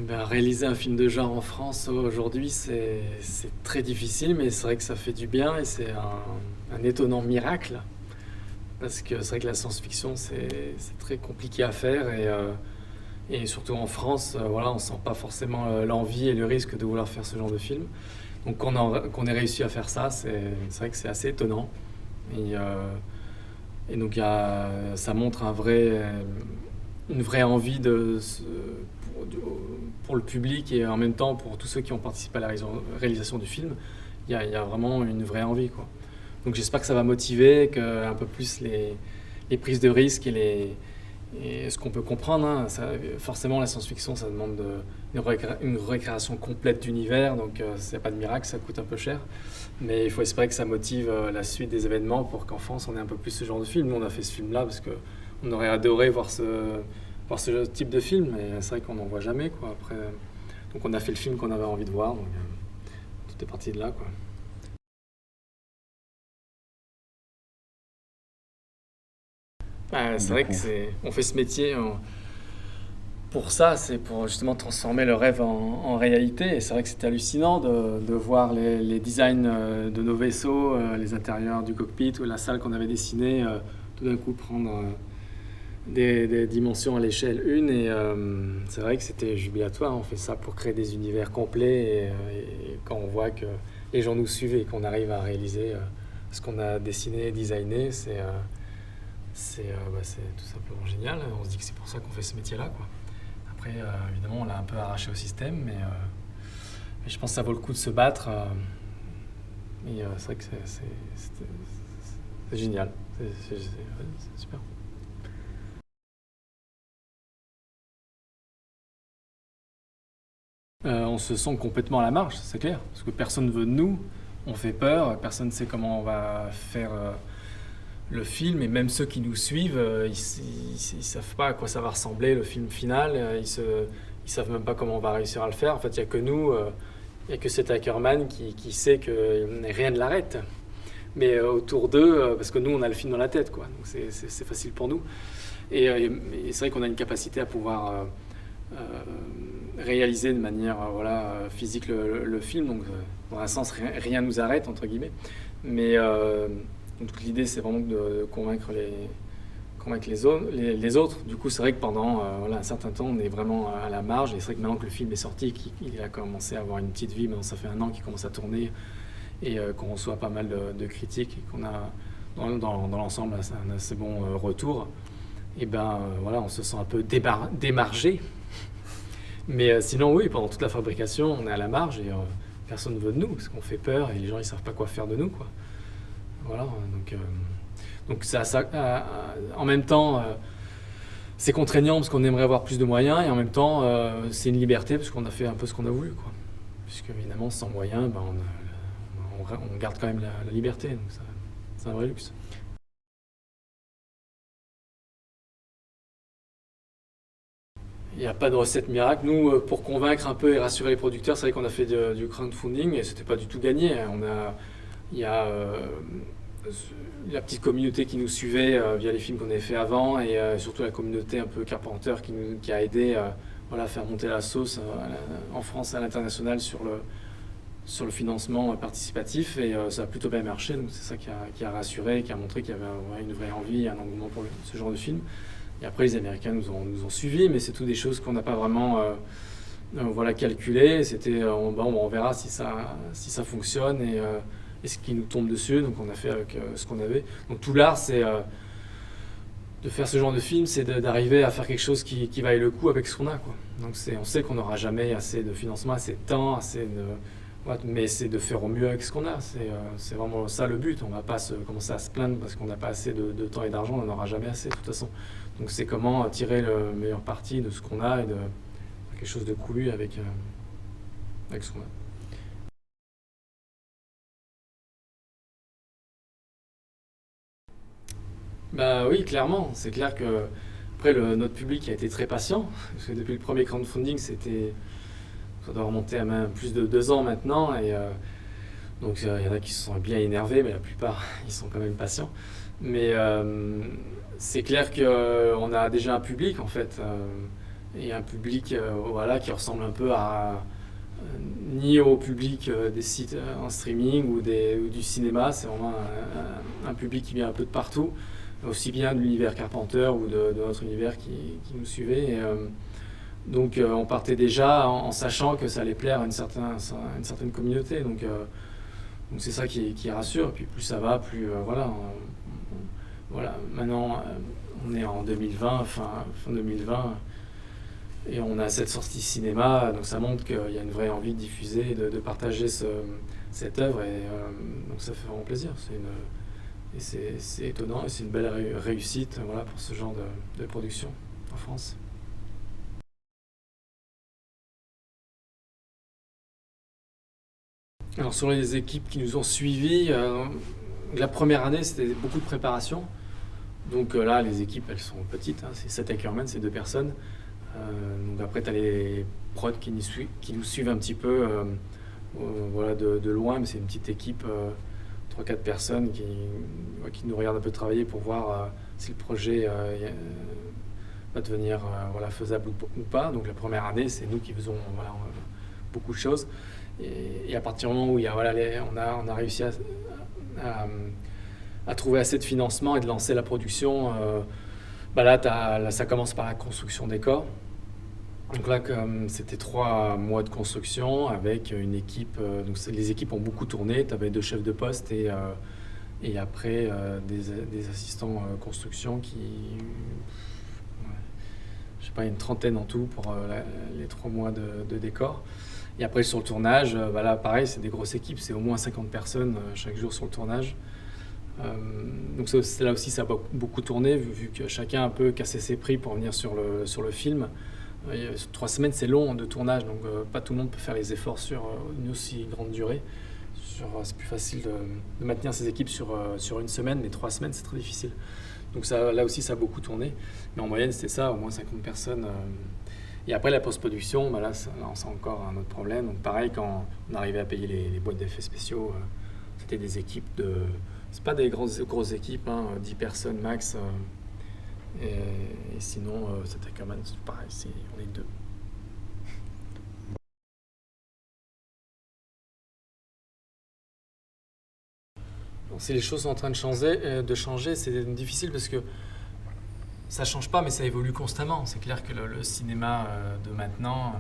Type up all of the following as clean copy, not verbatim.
Eh ben, réaliser un film de genre en France aujourd'hui, c'est très difficile, mais c'est vrai que ça fait du bien et c'est un étonnant miracle. Parce que c'est vrai que la science-fiction, c'est très compliqué à faire et surtout en France, voilà, on sent pas forcément l'envie et le risque de vouloir faire ce genre de film. Donc qu'on ait réussi à faire ça, c'est vrai que c'est assez étonnant. Et, euh, et donc ça montre une vraie envie pour le public et en même temps pour tous ceux qui ont participé à la réalisation du film. Il y a vraiment une vraie envie, quoi. Donc j'espère que ça va motiver, que un peu plus les prises de risques et ce qu'on peut comprendre, hein, forcément la science-fiction ça demande une récréation complète d'univers, donc s'il n'y a pas de miracle ça coûte un peu cher. Mais il faut espérer que ça motive la suite des événements pour qu'en France on ait un peu plus ce genre de film. Nous on a fait ce film là parce qu'on aurait adoré voir ce type de film, mais c'est vrai qu'on n'en voit jamais, quoi. Après, donc on a fait le film qu'on avait envie de voir, donc tout est parti de là, quoi. C'est Du vrai que coup, on fait ce métier pour ça, c'est pour justement transformer le rêve en réalité. Et c'est vrai que c'était hallucinant de voir les designs de nos vaisseaux, les intérieurs du cockpit ou la salle qu'on avait dessinée, tout d'un coup prendre des dimensions à l'échelle une. Et c'est vrai que c'était jubilatoire. On fait ça pour créer des univers complets. Et quand on voit que les gens nous suivent et qu'on arrive à réaliser ce qu'on a dessiné, designé, c'est tout simplement génial. On se dit que c'est pour ça qu'on fait ce métier-là, quoi. Après, évidemment, on l'a un peu arraché au système, mais je pense que ça vaut le coup de se battre. Et c'est vrai que c'est génial. C'est super. On se sent complètement à la marge, c'est clair. Parce que personne ne veut de nous. On fait peur, personne ne sait comment on va faire le film. Et même ceux qui nous suivent, ils savent pas à quoi ça va ressembler, le film final. Ils savent même pas comment on va réussir à le faire. En fait, il n'y a que nous, il n'y a que cet Ackerman qui sait que rien ne l'arrête. Mais autour d'eux, parce que nous, on a le film dans la tête, quoi. Donc c'est facile pour nous. Et c'est vrai qu'on a une capacité à pouvoir réaliser de manière physique le film. Donc, dans un sens, rien nous arrête, entre guillemets. Mais donc, l'idée, c'est vraiment de convaincre les autres. Du coup, c'est vrai que pendant un certain temps, on est vraiment à la marge. Et c'est vrai que maintenant que le film est sorti, qu'il a commencé à avoir une petite vie, maintenant ça fait un an qu'il commence à tourner et qu'on reçoit pas mal de critiques et qu'on a dans l'ensemble un assez bon retour. Et ben voilà, on se sent un peu démargé. Mais sinon, oui, pendant toute la fabrication, on est à la marge et personne ne veut de nous parce qu'on fait peur et les gens ils savent pas quoi faire de nous, quoi. Voilà, donc en même temps, c'est contraignant parce qu'on aimerait avoir plus de moyens et en même temps, c'est une liberté parce qu'on a fait un peu ce qu'on a voulu, quoi. Puisque évidemment, sans moyens, ben, on garde quand même la liberté, donc c'est un vrai luxe. Il n'y a pas de recette miracle. Nous, pour convaincre un peu et rassurer les producteurs, c'est vrai qu'on a fait du crowdfunding et c'était pas du tout gagné. Il y a la petite communauté qui nous suivait via les films qu'on avait fait avant et surtout la communauté un peu Carpenter qui a aidé à faire monter la sauce en France et à l'international sur le financement participatif et ça a plutôt bien marché. Donc c'est ça qui a rassuré, qui a montré qu'il y avait une vraie envie, un engouement pour ce genre de film. Et après, les Américains nous ont suivis, mais c'est tout des choses qu'on n'a pas vraiment calculées. C'était, on verra si ça fonctionne et ce qui nous tombe dessus. Donc, on a fait avec ce qu'on avait. Donc, tout l'art, c'est de faire ce genre de film, c'est d'arriver à faire quelque chose qui vaille le coup avec ce qu'on a, quoi. Donc, on sait qu'on n'aura jamais assez de financement, assez de temps, mais c'est de faire au mieux avec ce qu'on a. C'est vraiment ça le but. On ne va pas commencer à se plaindre parce qu'on n'a pas assez de temps et d'argent. On n'en aura jamais assez, de toute façon. Donc c'est comment tirer le meilleur parti de ce qu'on a et de faire quelque chose de coulu avec ce qu'on a. Bah oui, clairement. C'est clair que après notre public a été très patient. Parce que depuis le premier crowdfunding, ça doit remonter à même plus de 2 ans maintenant. Et donc il y en a qui se sont bien énervés, mais la plupart ils sont quand même patients. Mais c'est clair qu'on a déjà un public en fait. et un public voilà, qui ressemble un peu à ni au public des sites en streaming ou du cinéma. C'est vraiment un public qui vient un peu de partout, aussi bien de l'univers Carpenter ou de notre univers qui nous suivait. Donc on partait déjà en sachant que ça allait plaire à une certaine communauté. Donc c'est ça qui rassure. Et puis plus ça va, plus voilà. Voilà. Maintenant, on est en 2020, fin 2020. Et on a cette sortie cinéma, donc ça montre qu'il y a une vraie envie de diffuser, de partager cette œuvre, et donc ça fait vraiment plaisir. C'est étonnant et c'est une belle réussite voilà, pour ce genre de production en France. Alors sur les équipes qui nous ont suivis, la première année c'était beaucoup de préparation. Donc là les équipes elles sont petites, hein, c'est 7 Ackerman, c'est 2 personnes. Donc après, tu as les prods qui nous suivent un petit peu voilà, de loin, mais c'est une petite équipe, 3-4 personnes qui nous regardent un peu travailler pour voir si le projet va devenir voilà, faisable ou pas. Donc la première année, c'est nous qui faisons voilà, beaucoup de choses. Et à partir du moment où voilà, on a réussi à trouver assez de financement et de lancer la production, bah là, ça commence par la construction des corps. Donc là, comme c'était 3 mois de construction avec une équipe, donc les équipes ont beaucoup tourné. Tu avais 2 chefs de poste et après des assistants construction je sais pas, une trentaine en tout pour les 3 mois de décor. Et après sur le tournage, bah là pareil, c'est des grosses équipes, c'est au moins 50 personnes chaque jour sur le tournage. Donc là aussi ça a beaucoup tourné vu que chacun a un peu cassé ses prix pour venir sur le film. 3 semaines c'est long de tournage, donc pas tout le monde peut faire les efforts sur une aussi grande durée. C'est plus facile de maintenir ses équipes sur une semaine, mais 3 semaines c'est très difficile. Donc là aussi ça a beaucoup tourné, mais en moyenne c'était ça, au moins 50 personnes. Et après la post-production, bah là c'est encore un autre problème. Donc pareil, quand on arrivait à payer les boîtes d'effets spéciaux, c'était des équipes c'est pas des grosses équipes, hein, 10 personnes max. Et sinon, c'était quand même pareil, on est 2. Donc, si les choses sont en train de changer, c'est difficile parce que ça change pas, mais ça évolue constamment. C'est clair que le cinéma de maintenant,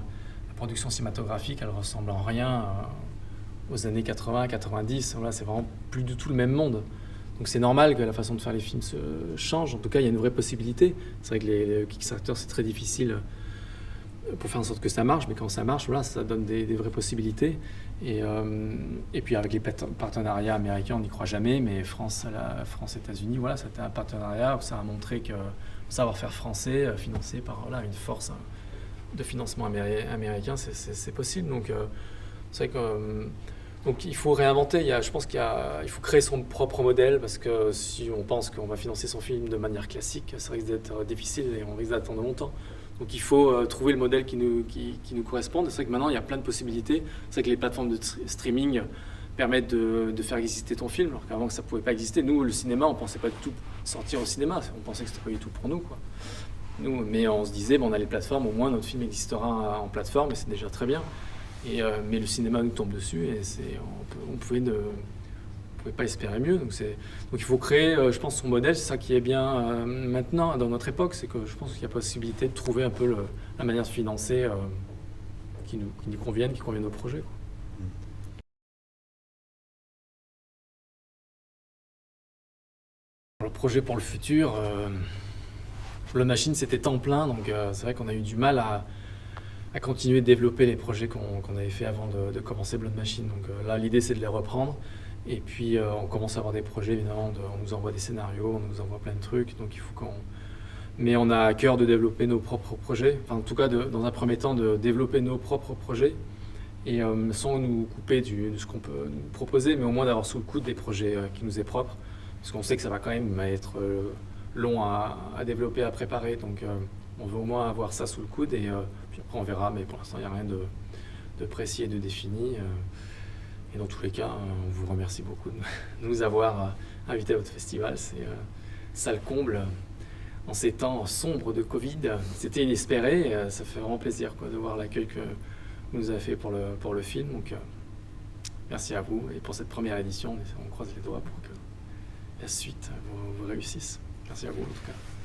la production cinématographique, elle ressemble en rien aux années 80, 90. Voilà, c'est vraiment plus du tout le même monde. Donc c'est normal que la façon de faire les films se change. En tout cas, il y a une vraie possibilité. C'est vrai que les Kickstarter, c'est très difficile pour faire en sorte que ça marche, mais quand ça marche, voilà, ça donne des vraies possibilités. Et puis avec les partenariats américains, on n'y croit jamais, mais France-États-Unis, voilà, c'était un partenariat où ça a montré que le savoir-faire français, financé par voilà, une force de financement américain, c'est possible. Donc c'est vrai que... Donc il faut réinventer, je pense qu'il faut créer son propre modèle, parce que si on pense qu'on va financer son film de manière classique, ça risque d'être difficile et on risque d'attendre longtemps. Donc il faut trouver le modèle qui nous corresponde. C'est vrai que maintenant il y a plein de possibilités. C'est vrai que les plateformes de streaming permettent de faire exister ton film, alors qu'avant ça ne pouvait pas exister. Nous, le cinéma, on ne pensait pas du tout sortir au cinéma, on pensait que c'était pas du tout pour nous, quoi. Mais on se disait, on a les plateformes, au moins notre film existera en plateforme et c'est déjà très bien. Mais le cinéma nous tombe dessus et on pouvait pas espérer mieux. Donc il faut créer, je pense, son modèle. C'est ça qui est bien maintenant, dans notre époque, c'est que je pense qu'il y a possibilité de trouver un peu la manière de financer qui nous convienne, qui convienne au projet, quoi. Le projet pour le futur, Blood Machine, c'était temps plein, donc c'est vrai qu'on a eu du mal à continuer de développer les projets qu'on avait fait avant de commencer Blood Machine. Donc là, l'idée, c'est de les reprendre. Et puis, on commence à avoir des projets, évidemment. On nous envoie des scénarios, on nous envoie plein de trucs. Donc, il faut Mais on a à cœur de développer nos propres projets. Enfin, en tout cas, dans un premier temps, de développer nos propres projets. Et sans nous couper de ce qu'on peut nous proposer, mais au moins d'avoir sous le coude des projets qui nous est propre. Parce qu'on sait que ça va quand même être long à développer, à préparer. Donc, on veut au moins avoir ça sous le coude. Et puis après, on verra. Mais pour l'instant, il n'y a rien de précis et de défini. Et dans tous les cas, on vous remercie beaucoup de nous avoir invités à votre festival. C'est ça le comble. en ces temps sombres de Covid. C'était inespéré, et, ça fait vraiment plaisir quoi, de voir l'accueil que vous nous avez fait pour le film. Donc, merci à vous et pour cette première édition. On croise les doigts pour que la suite vous réussisse. Merci à vous en tout cas.